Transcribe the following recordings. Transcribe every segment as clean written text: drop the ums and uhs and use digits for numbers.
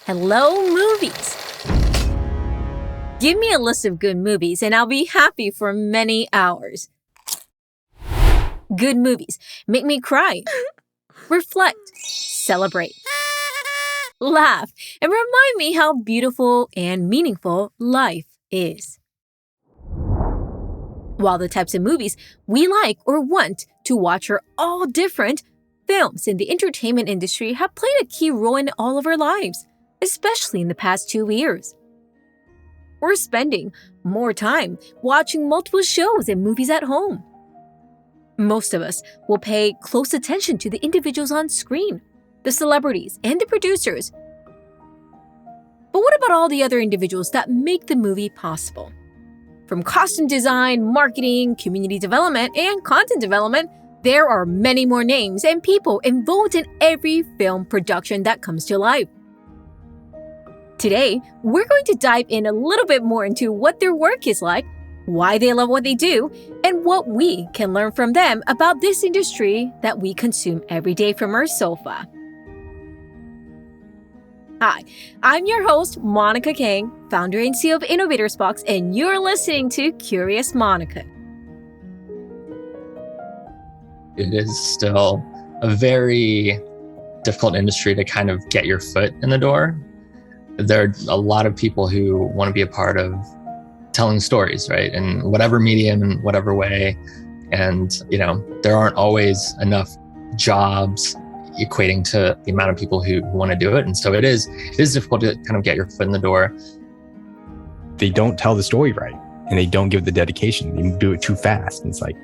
Hello, movies! Give me a list of good movies and I'll be happy for many hours. Good movies make me cry, reflect, celebrate, laugh, and remind me how beautiful and meaningful life is. While the types of movies we like or want to watch are all different, films in the entertainment industry have played a key role in all of our lives, especially in the past 2 years. We're spending more time watching multiple shows and movies at home. Most of us will pay close attention to the individuals on screen, the celebrities, and the producers. But what about all the other individuals that make the movie possible? From costume design, marketing, community development, and content development, there are many more names and people involved in every film production that comes to life. Today, we're going to dive in a little bit more into what their work is like, why they love what they do, and what we can learn from them about this industry that we consume every day from our sofa. Hi, I'm your host, Monica Kang, founder and CEO of Innovators Box, and you're listening to Curious Monica. It is still a very difficult industry to kind of get your foot in the door. There are a lot of people who want to be a part of telling stories, right? In whatever medium, in whatever way. And, there aren't always enough jobs equating to the amount of people who want to do it. And so it is difficult to kind of get your foot in the door. They don't tell the story right, and they don't give the dedication. They do it too fast. And it's like,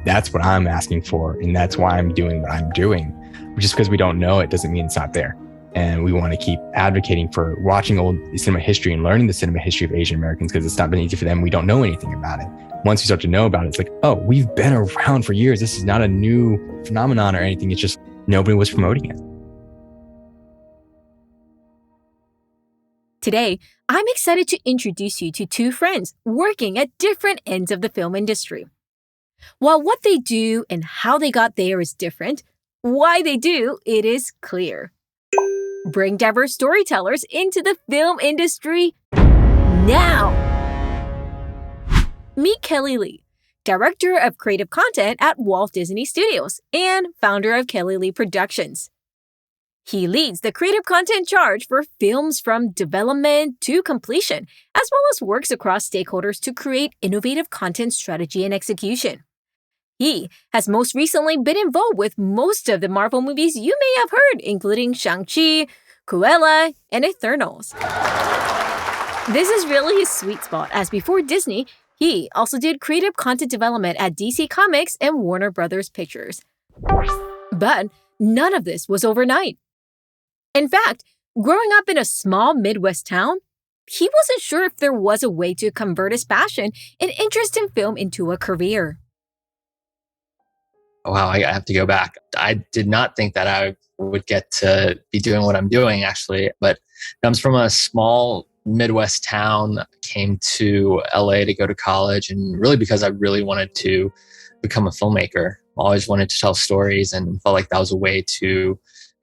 that's what I'm asking for. And that's why I'm doing what I'm doing. Just because we don't know it doesn't mean it's not there. And we want to keep advocating for watching old cinema history and learning the cinema history of Asian Americans, because it's not been easy for them. We don't know anything about it. Once you start to know about it, it's like, oh, we've been around for years. This is not a new phenomenon or anything. It's just nobody was promoting it. Today, I'm excited to introduce you to two friends working at different ends of the film industry. While what they do and how they got there is different, why they do, it is clear. Bring diverse storytellers into the film industry now. Meet Kelly Lee, Director of Creative Content at Walt Disney Studios and founder of Kelly Lee Productions. He leads the creative content charge for films from development to completion, as well as works across stakeholders to create innovative content strategy and execution. He has most recently been involved with most of the Marvel movies you may have heard, including Shang-Chi, Cruella, and Eternals. This is really his sweet spot, as before Disney, he also did creative content development at DC Comics and Warner Brothers Pictures. But none of this was overnight. In fact, growing up in a small Midwest town, he wasn't sure if there was a way to convert his passion and interest in film into a career. Wow, I have to go back. I did not think that I would get to be doing what I'm doing, actually. But I comes from a small Midwest town, came to LA to go to college, and really because I really wanted to become a filmmaker. I always wanted to tell stories and felt like that was a way to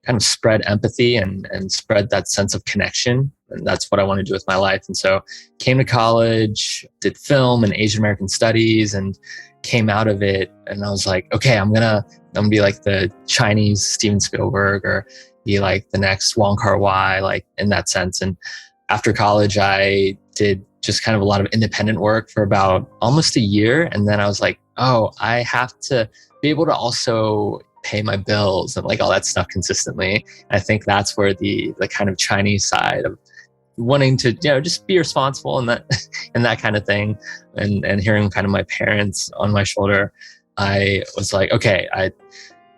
kind of spread empathy and spread that sense of connection. And that's what I wanted to do with my life. And so came to college, did film and Asian American studies, and came out of it. And I was like, okay, I'm gonna be like the Chinese Steven Spielberg, or be like the next Wong Kar-wai, like in that sense. And after college, I did just kind of a lot of independent work for about almost a year. And then I was like, oh, I have to be able to also pay my bills and like all that stuff consistently. And I think that's where the kind of Chinese side of wanting to, just be responsible and that kind of thing. And hearing kind of my parents on my shoulder, I was like, okay, I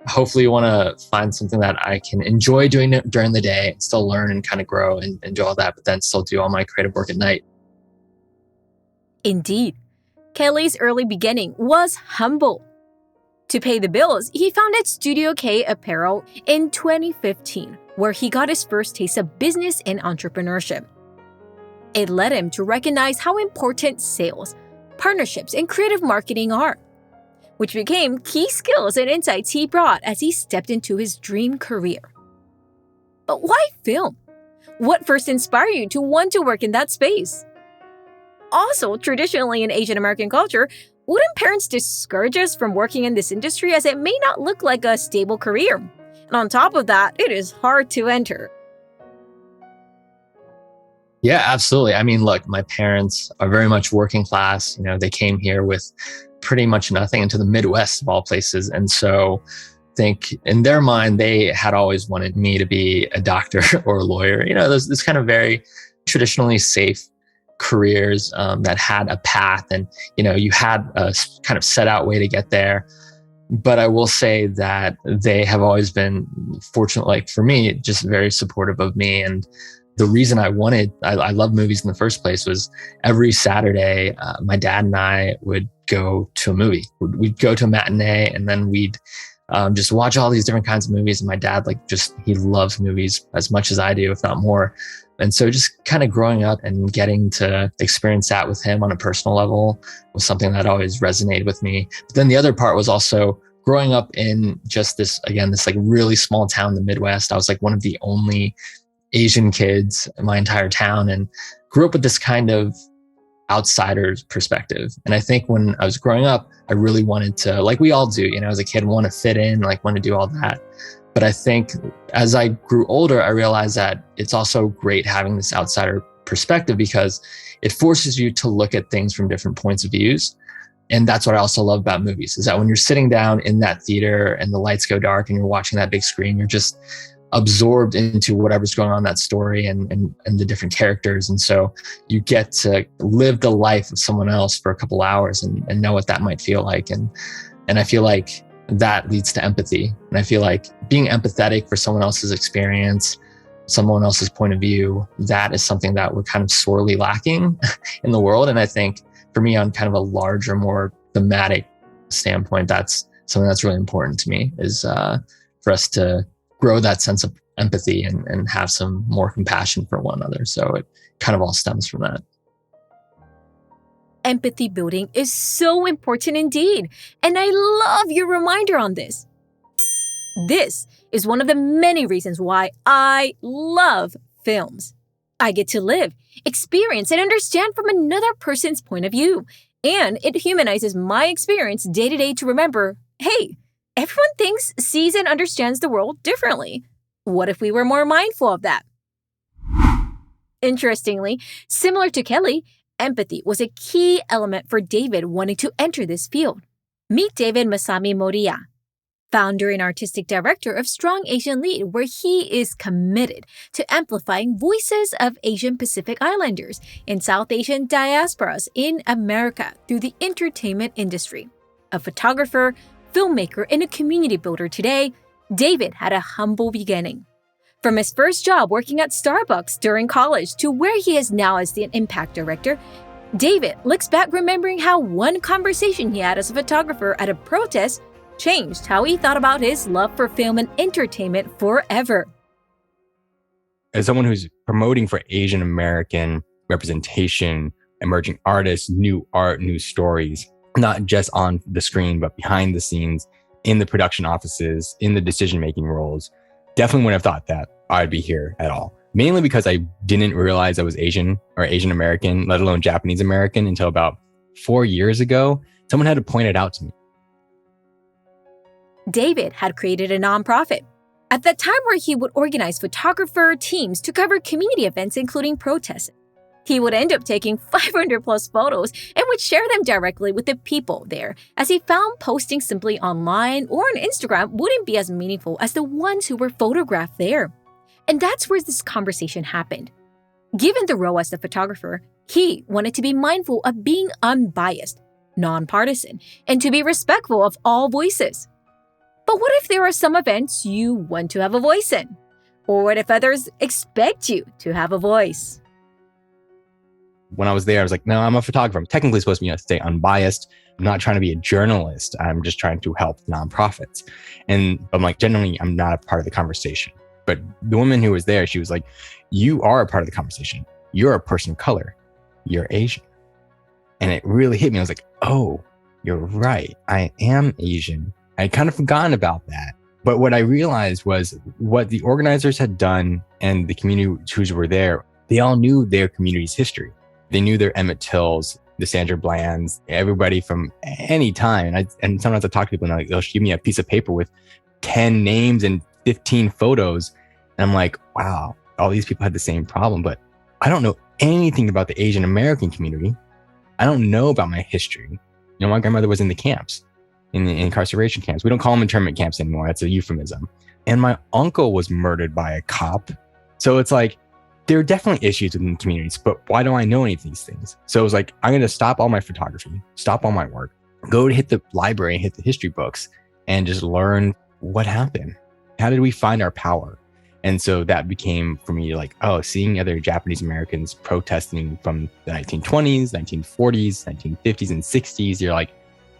hopefully want to find something that I can enjoy doing it during the day and still learn and kind of grow and do all that, but then still do all my creative work at night. Indeed, Kelly's early beginning was humble. To pay the bills, he founded Studio K Apparel in 2015, where he got his first taste of business and entrepreneurship. It led him to recognize how important sales, partnerships, and creative marketing are, which became key skills and insights he brought as he stepped into his dream career. But why film? What first inspired you to want to work in that space? Also, traditionally in Asian American culture, wouldn't parents discourage us from working in this industry as it may not look like a stable career? And on top of that, it is hard to enter. Yeah, absolutely. I mean, look, my parents are very much working class. They came here with pretty much nothing into the Midwest of all places. And so I think in their mind, they had always wanted me to be a doctor or a lawyer. Those kind of very traditionally safe careers that had a path, and you had a kind of set out way to get there. But I will say that they have always been, fortunately, like for me, just very supportive of me. And the reason I love movies in the first place was every Saturday, my dad and I would go to a movie. We'd go to a matinee, and then we'd just watch all these different kinds of movies. And my dad, he loves movies as much as I do, if not more. And so just kind of growing up and getting to experience that with him on a personal level was something that always resonated with me. But then the other part was also growing up in just this really small town in the Midwest. I was like one of the only Asian kids in my entire town, and grew up with this kind of outsider's perspective. And I think when I was growing up, I really wanted to, like we all do, as a kid, want to fit in, want to do all that. But I think as I grew older, I realized that it's also great having this outsider perspective because it forces you to look at things from different points of views. And that's what I also love about movies, is that when you're sitting down in that theater and the lights go dark and you're watching that big screen, you're just absorbed into whatever's going on in that story and the different characters. And so you get to live the life of someone else for a couple hours and know what that might feel like. And I feel like that leads to empathy. And I feel like being empathetic for someone else's experience, someone else's point of view, that is something that we're kind of sorely lacking in the world. And I think for me, on kind of a larger, more thematic standpoint, that's something that's really important to me, is for us to grow that sense of empathy and have some more compassion for one another. So it kind of all stems from that. Empathy building is so important indeed, and I love your reminder on this. This is one of the many reasons why I love films. I get to live, experience, and understand from another person's point of view, and it humanizes my experience day to day to remember, hey, everyone thinks, sees, and understands the world differently. What if we were more mindful of that? Interestingly, similar to Kelly, empathy was a key element for David wanting to enter this field. Meet David Masami Moriya, founder and artistic director of Strong Asian Lead, where he is committed to amplifying voices of Asian Pacific Islanders and South Asian diasporas in America through the entertainment industry. A photographer, filmmaker, and a community builder today, David had a humble beginning. From his first job working at Starbucks during college to where he is now as the impact director, David looks back remembering how one conversation he had as a photographer at a protest changed how he thought about his love for film and entertainment forever. As someone who's promoting for Asian American representation, emerging artists, new art, new stories, not just on the screen, but behind the scenes, in the production offices, in the decision-making roles, definitely wouldn't have thought that I'd be here at all. Mainly because I didn't realize I was Asian or Asian American, let alone Japanese American, until about 4 years ago. Someone had to point it out to me. David had created a nonprofit at the time where he would organize photographer teams to cover community events, including protests. He would end up taking 500 plus photos and would share them directly with the people there, as he found posting simply online or on Instagram wouldn't be as meaningful as the ones who were photographed there. And that's where this conversation happened. Given the role as the photographer, he wanted to be mindful of being unbiased, nonpartisan, and to be respectful of all voices. But what if there are some events you want to have a voice in? Or what if others expect you to have a voice? When I was there, I was like, no, I'm a photographer. I'm technically supposed to stay unbiased. I'm not trying to be a journalist. I'm just trying to help nonprofits. And I'm like, generally, I'm not a part of the conversation. But the woman who was there, she was like, you are a part of the conversation. You're a person of color. You're Asian. And it really hit me. I was like, oh, you're right. I am Asian. I had kind of forgotten about that. But what I realized was what the organizers had done and the communities who were there, they all knew their community's history. They knew their Emmett Tills, the Sandra Blands, everybody from any time. And sometimes I talk to people and they'll give me a piece of paper with 10 names and 15 photos. And I'm like, wow, all these people had the same problem, but I don't know anything about the Asian American community. I don't know about my history. My grandmother was in the camps, in the incarceration camps. We don't call them internment camps anymore. That's a euphemism. And my uncle was murdered by a cop. So it's like, there are definitely issues within communities, but why don't I know any of these things? So it was like, I'm going to stop all my photography, stop all my work, go to hit the library and hit the history books and just learn what happened. How did we find our power? And so that became for me like, oh, seeing other Japanese Americans protesting from the 1920s, 1940s, 1950s, and 60s, you're like,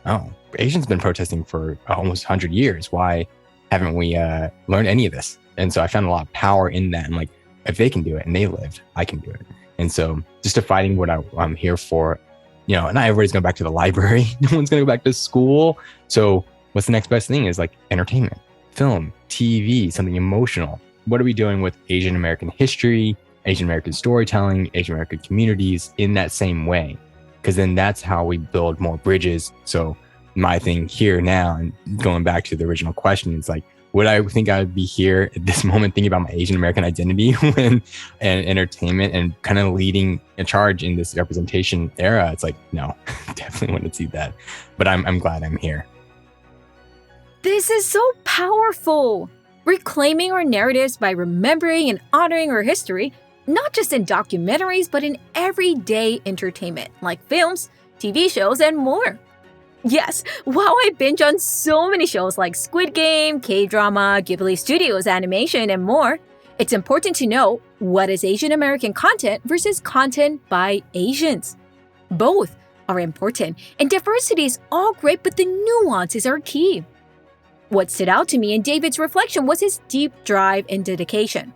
oh, Asians been protesting for almost 100 years. Why haven't we learned any of this? And so I found a lot of power in that. And like, if they can do it and they lived, I can do it. And so just defining what I'm here for, not everybody's going back to the library. No one's going to go back to school. So what's the next best thing is like entertainment, film, TV, something emotional. What are we doing with Asian American history, Asian American storytelling, Asian American communities in that same way? Because then that's how we build more bridges. So my thing here now, and going back to the original question, is like, would I think I would be here at this moment thinking about my Asian American identity and entertainment and kind of leading a charge in this representation era? It's like, no, definitely wouldn't see that. But I'm glad I'm here. This is so powerful. Reclaiming our narratives by remembering and honoring our history, not just in documentaries, but in everyday entertainment like films, TV shows, and more. Yes, while I binge on so many shows like Squid Game, K-drama, Ghibli Studios animation, and more, it's important to know what is Asian American content versus content by Asians. Both are important, and diversity is all great, but the nuances are key. What stood out to me in David's reflection was his deep drive and dedication.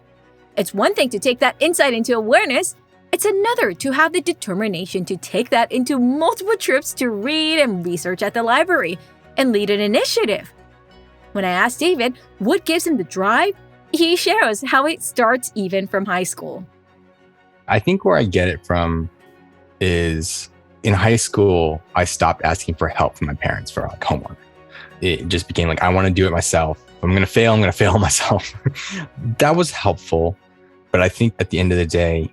It's one thing to take that insight into awareness. It's another to have the determination to take that into multiple trips to read and research at the library and lead an initiative. When I asked David what gives him the drive, he shares how it starts even from high school. I think where I get it from is in high school, I stopped asking for help from my parents for like homework. It just became like, I want to do it myself. If I'm going to fail myself. That was helpful. But I think at the end of the day,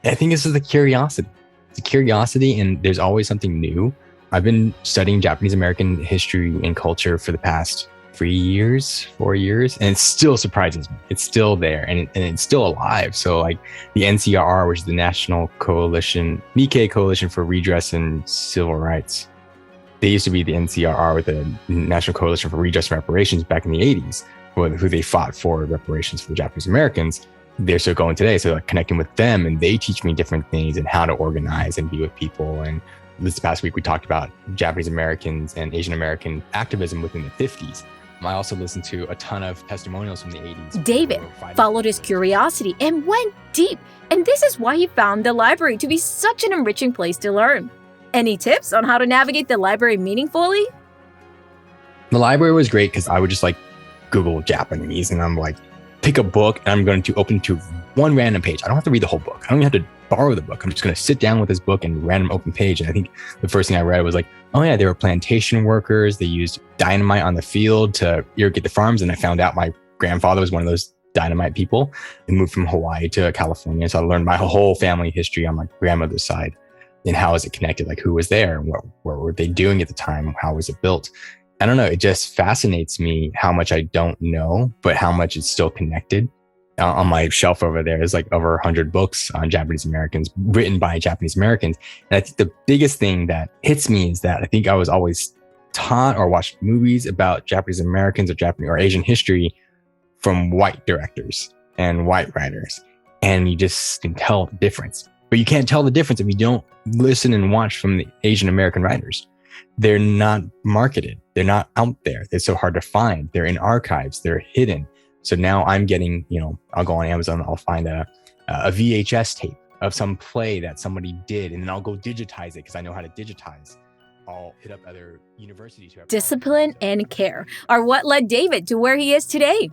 I think this is the curiosity. It's a curiosity, and there's always something new. I've been studying Japanese American history and culture for the past 4 years, and it still surprises me. It's still there, and it's still alive. So like the NCRR, which is the National Coalition, Nikkei Coalition for Redress and Civil Rights. They used to be the NCRR, with the National Coalition for Redress and Reparations back in the 80s, who they fought for reparations for the Japanese Americans. They're still going today. So like connecting with them, and they teach me different things and how to organize and be with people. And this past week, we talked about Japanese Americans and Asian American activism within the 50s. I also listened to a ton of testimonials from the 80s. David followed his curiosity and went deep. And this is why he found the library to be such an enriching place to learn. Any tips on how to navigate the library meaningfully? The library was great because I would just like Google Japanese, and I'm like, pick a book, and I'm going to open to one random page. I don't have to read the whole book. I don't even have to borrow the book. I'm just going to sit down with this book and random open page. And I think the first thing I read was like, oh yeah, they were plantation workers. They used dynamite on the field to irrigate the farms. And I found out my grandfather was one of those dynamite people. He moved from Hawaii to California. So I learned my whole family history on my grandmother's side. And how is it connected? Like, who was there? And what were they doing at the time? How was it built? I don't know. It just fascinates me how much I don't know, but how much it's still connected. On my shelf over there is like over 100 books on Japanese Americans written by Japanese Americans. And I think the biggest thing that hits me is that I think I was always taught or watched movies about Japanese Americans or Japanese or Asian history from white directors and white writers. And you just can tell the difference. But you can't tell the difference if you don't listen and watch from the Asian American writers. They're not marketed. They're not out there. They're so hard to find. They're in archives. They're hidden. So now I'm getting, I'll go on Amazon, I'll find a VHS tape of some play that somebody did, and then I'll go digitize it because I know how to digitize. I'll hit up other universities who have Discipline and care are what led David to where he is today.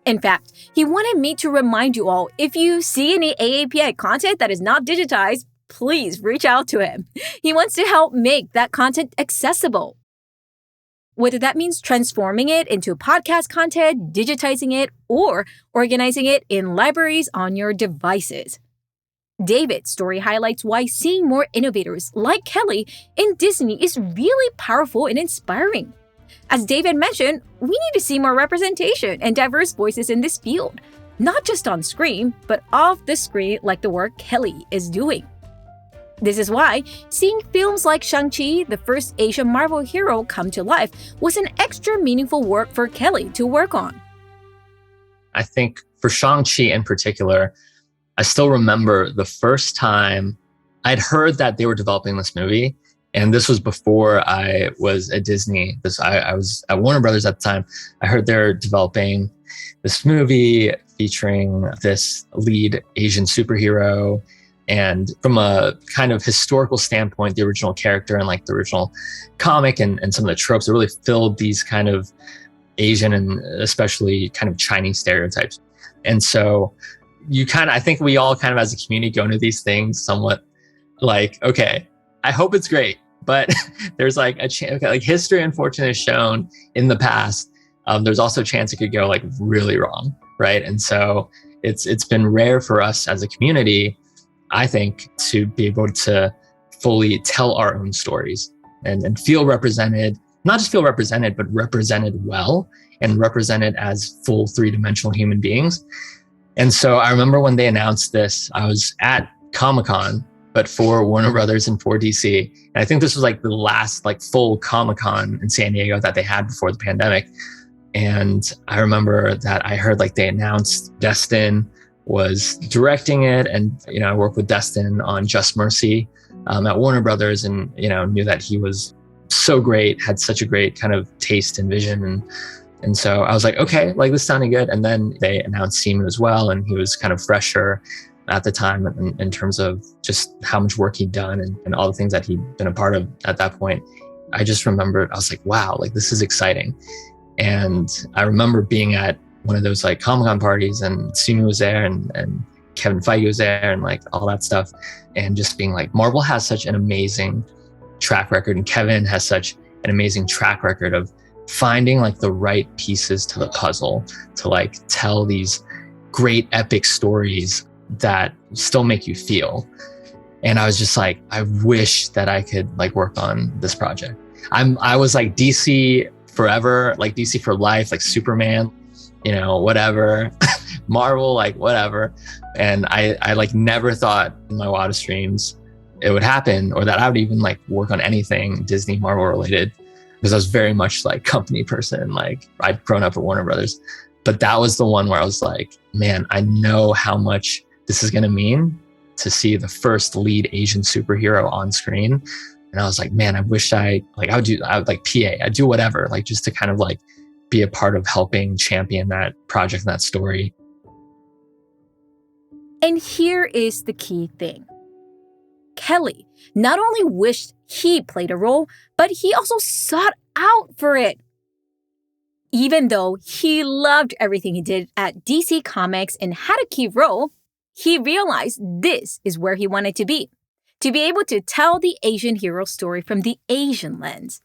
In fact, he wanted me to remind you all, if you see any AAPI content that is not digitized, please reach out to him. He wants to help make that content accessible. Whether that means transforming it into podcast content, digitizing it, or organizing it in libraries on your devices. David's story highlights why seeing more innovators like Kelly in Disney is really powerful and inspiring. As David mentioned, we need to see more representation and diverse voices in this field, not just on screen, but off the screen like the work Kelly is doing. This is why seeing films like Shang-Chi, the first Asian Marvel hero, come to life was an extra meaningful work for Kelly to work on. I think for Shang-Chi in particular, I still remember the first time I'd heard that they were developing this movie. And this was before I was at Disney. I was at Warner Brothers at the time. I heard they're developing this movie featuring this lead Asian superhero. And from a kind of historical standpoint, the original character and like the original comic and some of the tropes, it really filled these kind of Asian and especially kind of Chinese stereotypes. And so I think we all kind of as a community go into these things somewhat like, okay, I hope it's great, but there's like a chance, like history unfortunately has shown in the past, there's also a chance it could go like really wrong, right? And so it's been rare for us as a community, I think, to be able to fully tell our own stories and feel represented, not just feel represented, but represented well and represented as full three-dimensional human beings. And so I remember when they announced this, I was at Comic-Con, but for Warner Brothers and for DC. And I think this was like the last like full Comic-Con in San Diego that they had before the pandemic. And I remember that I heard like they announced Destin was directing it. And, I worked with Destin on Just Mercy at Warner Brothers and, knew that he was so great, had such a great kind of taste and vision. And so I was like, okay, like this sounded good. And then they announced Seaman as well. And he was kind of fresher at the time in terms of just how much work he'd done and all the things that he'd been a part of at that point. I just remembered, I was like, wow, like this is exciting. And I remember being at one of those like Comic-Con parties and Seaman was there and Kevin Feige was there and like all that stuff. And just being like, Marvel has such an amazing track record and Kevin has such an amazing track record of finding like the right pieces to the puzzle to like tell these great epic stories that still make you feel. And I was just like, I wish that I could like work on this project. I was like DC forever, like DC for life, like Superman, whatever, Marvel, like whatever. And I like never thought in my wildest dreams it would happen or that I would even like work on anything Disney Marvel related. Because I was very much like company person, like I'd grown up at Warner Brothers. But that was the one where I was like, man, I know how much this is going to mean to see the first lead Asian superhero on screen. And I was like, man, I wish I would like PA, I'd do whatever, like just to kind of like be a part of helping champion that project and that story. And here is the key thing. Kelly not only wished he played a role, but he also sought out for it. Even though he loved everything he did at DC Comics and had a key role, he realized this is where he wanted to be able to tell the Asian hero story from the Asian lens.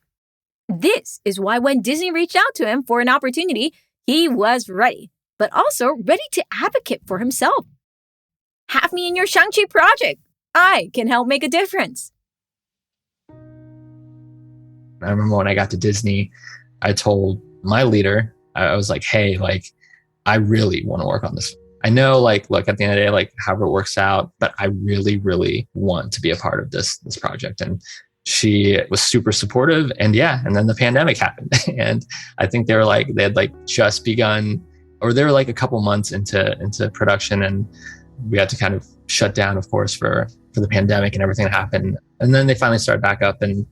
This is why when Disney reached out to him for an opportunity, he was ready, but also ready to advocate for himself. Have me in your Shang-Chi project. I can help make a difference. I remember when I got to Disney, I told my leader, I was like, hey, like, I really want to work on this. I know, like, look, at the end of the day, like, however it works out, but I really, really want to be a part of this project. And she was super supportive. And yeah, and then the pandemic happened. And I think they had like just begun, or they were like a couple months into production. And we had to kind of shut down, of course, for the pandemic and everything that happened. And then they finally started back up and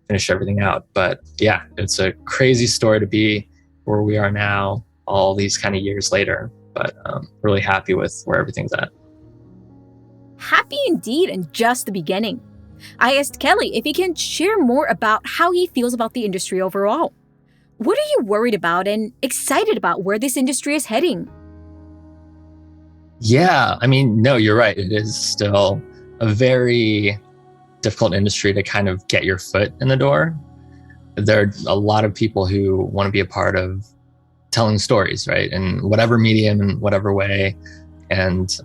finished everything out. But yeah, it's a crazy story to be where we are now, all these kind of years later. But really happy with where everything's at. Happy indeed, and just the beginning. I asked Kelly if he can share more about how he feels about the industry overall. What are you worried about and excited about where this industry is heading? Yeah, I mean, no, you're right. It is still a very difficult industry to kind of get your foot in the door. There are a lot of people who want to be a part of telling stories, right? In whatever medium, in whatever way. And,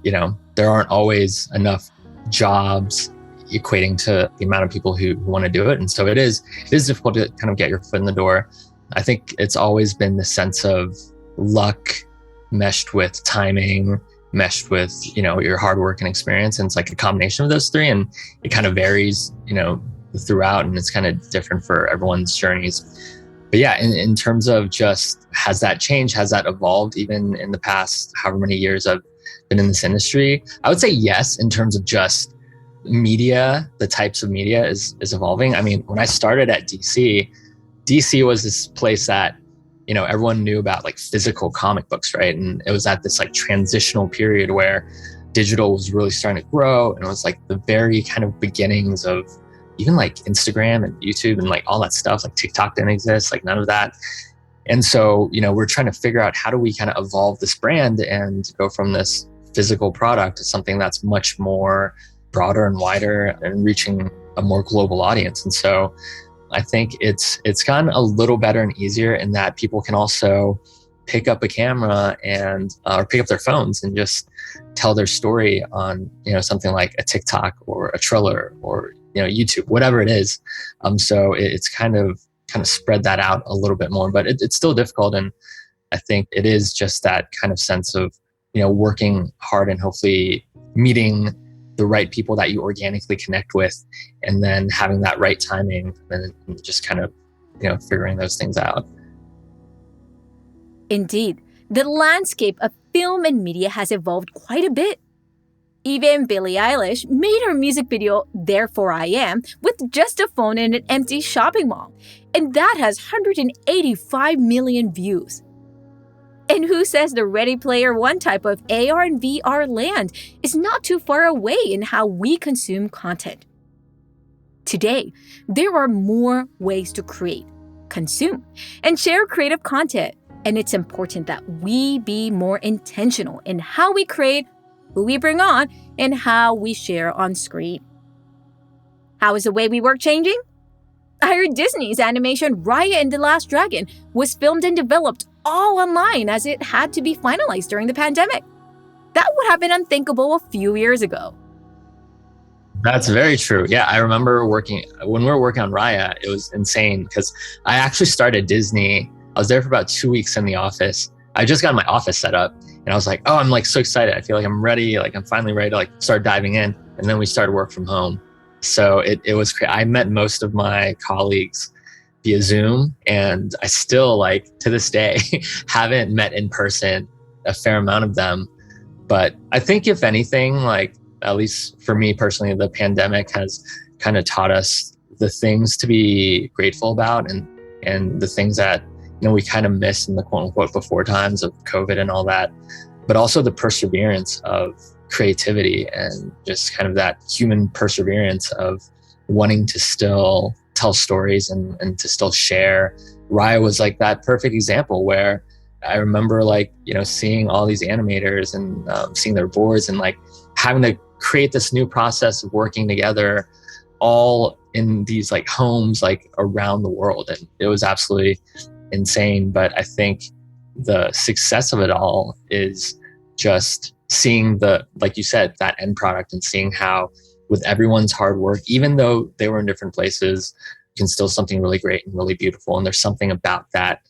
there aren't always enough jobs equating to the amount of people who want to do it. And so it is difficult to kind of get your foot in the door. I think it's always been the sense of luck meshed with timing, meshed with, your hard work and experience. And it's like a combination of those three. And it kind of varies, throughout, and it's kind of different for everyone's journeys. But yeah, in terms of just, has that changed? Has that evolved even in the past however many years I've been in this industry? I would say yes, in terms of just media, the types of media is evolving. I mean, when I started at DC was this place that, everyone knew about, like physical comic books, right? And it was at this like transitional period where digital was really starting to grow. And it was like the very kind of beginnings of even like Instagram and YouTube and like all that stuff. Like TikTok didn't exist, like none of that. And so, we're trying to figure out, how do we kind of evolve this brand and go from this physical product to something that's much more broader and wider and reaching a more global audience. And so I think it's gotten a little better and easier in that people can also pick up a camera and or pick up their phones and just tell their story on, something like a TikTok or a Triller or, YouTube, whatever it is. So it's kind of spread that out a little bit more, but it's still difficult. And I think it is just that kind of sense of, working hard and hopefully meeting the right people that you organically connect with, and then having that right timing and just kind of, figuring those things out. Indeed, the landscape of film and media has evolved quite a bit. Even Billie Eilish made her music video, Therefore I Am, with just a phone in an empty shopping mall. And that has 185 million views. And who says the Ready Player One type of AR and VR land is not too far away in how we consume content? Today, there are more ways to create, consume, and share creative content. And it's important that we be more intentional in how we create, who we bring on, and how we share on screen. How is the way we work changing? I heard Disney's animation Raya and the Last Dragon was filmed and developed all online as it had to be finalized during the pandemic. That would have been unthinkable a few years ago. That's very true. Yeah, I remember when we were working on Raya, it was insane because I actually started Disney. I was there for about 2 weeks in the office. I just got my office set up and I was like, I'm like so excited. I feel like I'm ready. Like I'm finally ready to like start diving in. And then we started work from home. So it was great. I met most of my colleagues via Zoom, and I still, like to this day, haven't met in person a fair amount of them. But I think if anything, like at least for me personally, the pandemic has kind of taught us the things to be grateful about and the things that, we kind of missed in the quote unquote before times of COVID and all that, but also the perseverance of creativity and just kind of that human perseverance of wanting to still tell stories and to still share. Raya was like that perfect example where I remember seeing all these animators and seeing their boards and like having to create this new process of working together all in these like homes like around the world. And it was absolutely insane. But I think the success of it all is just seeing like you said, that end product and seeing how with everyone's hard work, even though they were in different places, can still something really great and really beautiful. And there's something about that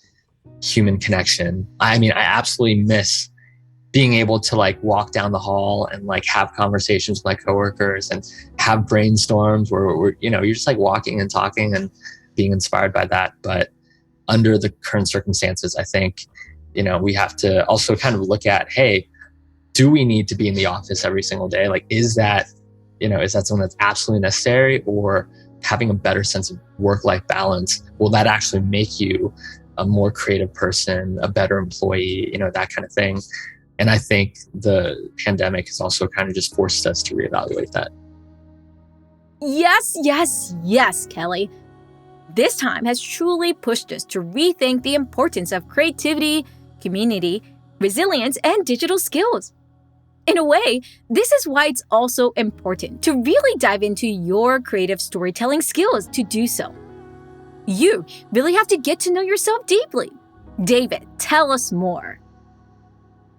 human connection. I mean, I absolutely miss being able to like walk down the hall and like have conversations with my coworkers and have brainstorms where we're, you're just like walking and talking and being inspired by that. But under the current circumstances, I think, we have to also kind of look at, hey, do we need to be in the office every single day? Like, is that something that's absolutely necessary, or having a better sense of work-life balance? Will that actually make you a more creative person, a better employee, that kind of thing? And I think the pandemic has also kind of just forced us to reevaluate that. Yes, yes, yes, Kelly. This time has truly pushed us to rethink the importance of creativity, community, resilience, and digital skills. In a way, this is why it's also important to really dive into your creative storytelling skills to do so. You really have to get to know yourself deeply. David, tell us more.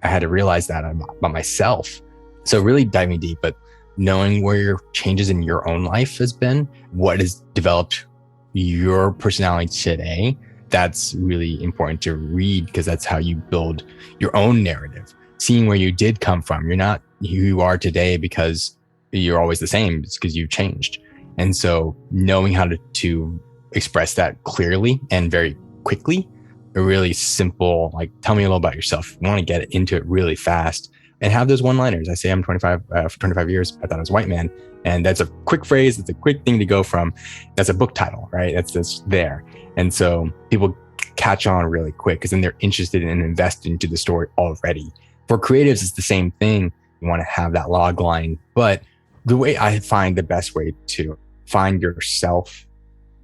I had to realize that about myself. So really diving deep, but knowing where your changes in your own life has been, what has developed your personality today, that's really important to read because that's how you build your own narrative. Seeing where you did come from. You're not who you are today because you're always the same. It's because you've changed. And so knowing how to express that clearly and very quickly, a really simple, like, tell me a little about yourself. You want to get into it really fast and have those one-liners. I say I'm 25, for 25 years, I thought I was a white man. And that's a quick phrase. It's a quick thing to go from. That's a book title, right? That's just there. And so people catch on really quick because then they're interested and invested into the story already. For creatives, it's the same thing. You want to have that log line. But the way I find the best way to find yourself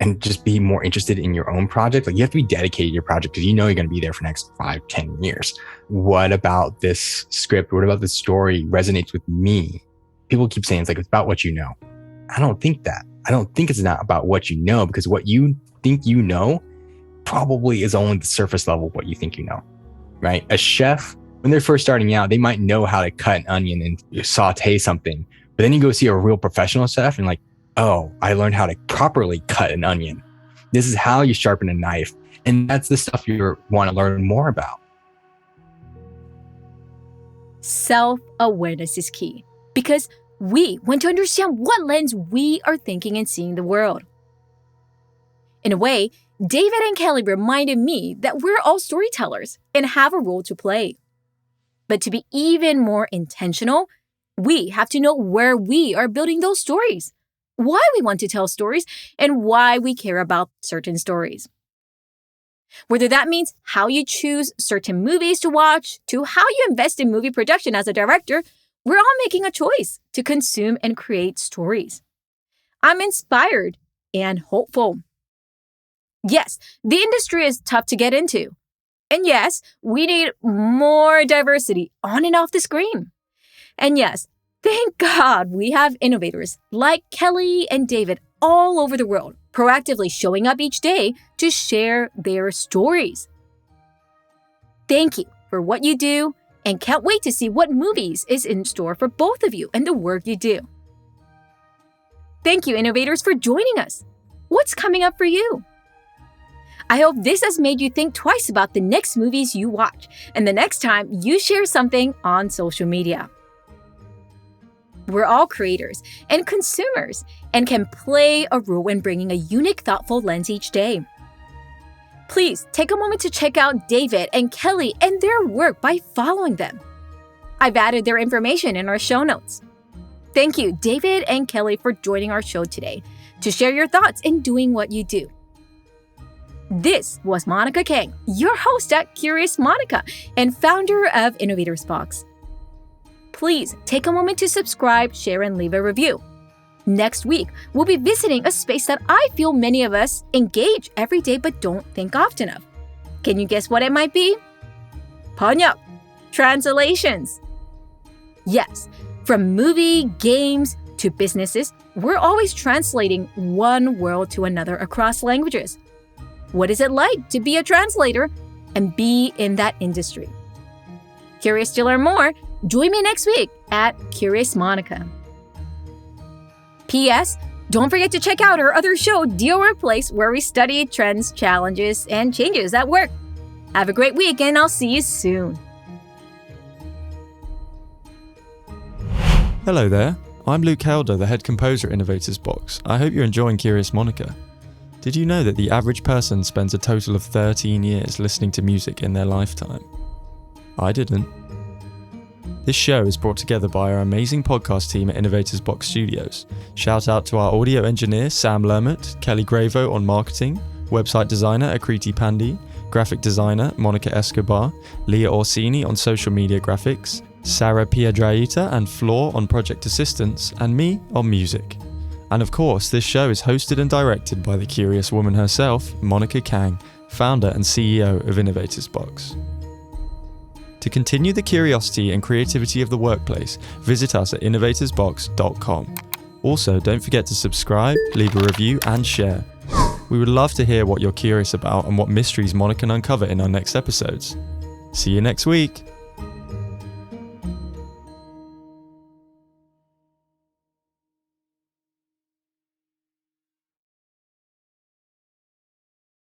and just be more interested in your own project, like you have to be dedicated to your project because you know you're going to be there for the next 5-10 years. What about this script? What about this story resonates with me? People keep saying it's about what you know. I don't think that. I don't think it's not about what you know, because what you think you know probably is only the surface level of what you think you know, right? A chef, when they're first starting out, they might know how to cut an onion and saute something. But then you go see a real professional chef and oh, I learned how to properly cut an onion. This is how you sharpen a knife. And that's the stuff you want to learn more about. Self-awareness is key because we want to understand what lens we are thinking and seeing the world. In a way, David and Kelly reminded me that we're all storytellers and have a role to play. But to be even more intentional, we have to know where we are building those stories, why we want to tell stories, and why we care about certain stories. Whether that means how you choose certain movies to watch, to how you invest in movie production as a director, we're all making a choice to consume and create stories. I'm inspired and hopeful. Yes, the industry is tough to get into. And yes, we need more diversity on and off the screen. And yes, thank God we have innovators like Kelly and David all over the world, proactively showing up each day to share their stories. Thank you for what you do, and can't wait to see what movies is in store for both of you and the work you do. Thank you, innovators, for joining us. What's coming up for you? I hope this has made you think twice about the next movies you watch and the next time you share something on social media. We're all creators and consumers and can play a role in bringing a unique, thoughtful lens each day. Please take a moment to check out David and Kelly and their work by following them. I've added their information in our show notes. Thank you, David and Kelly, for joining our show today to share your thoughts in doing what you do. This was Monica Kang, your host at Curious Monica and founder of Innovators Box. Please take a moment to subscribe, share, and leave a review. Next week, we'll be visiting a space that I feel many of us engage every day but don't think often of. Can you guess what it might be? 번역, translations. Yes, from movie, games, to businesses, we're always translating one world to another across languages. What is it like to be a translator and be in that industry? Curious to learn more? Join me next week at Curious Monica. P.S. Don't forget to check out our other show, Dear Workplace, where we study trends, challenges, and changes at work. Have a great week, and I'll see you soon. Hello there. I'm Luke Helder, the head composer at Innovators Box. I hope you're enjoying Curious Monica. Did you know that the average person spends a total of 13 years listening to music in their lifetime? I didn't. This show is brought together by our amazing podcast team at Innovators Box Studios. Shout out to our audio engineer Sam Lermott, Kelly Gravo on marketing, website designer Akriti Pandey, graphic designer Monica Escobar, Leah Orsini on social media graphics, Sarah Piedrahita and Floor on project assistance, and me on music. And of course, this show is hosted and directed by the curious woman herself, Monica Kang, founder and CEO of Innovators Box. To continue the curiosity and creativity of the workplace, visit us at innovatorsbox.com. Also, don't forget to subscribe, leave a review, and share. We would love to hear what you're curious about and what mysteries Monica can uncover in our next episodes. See you next week!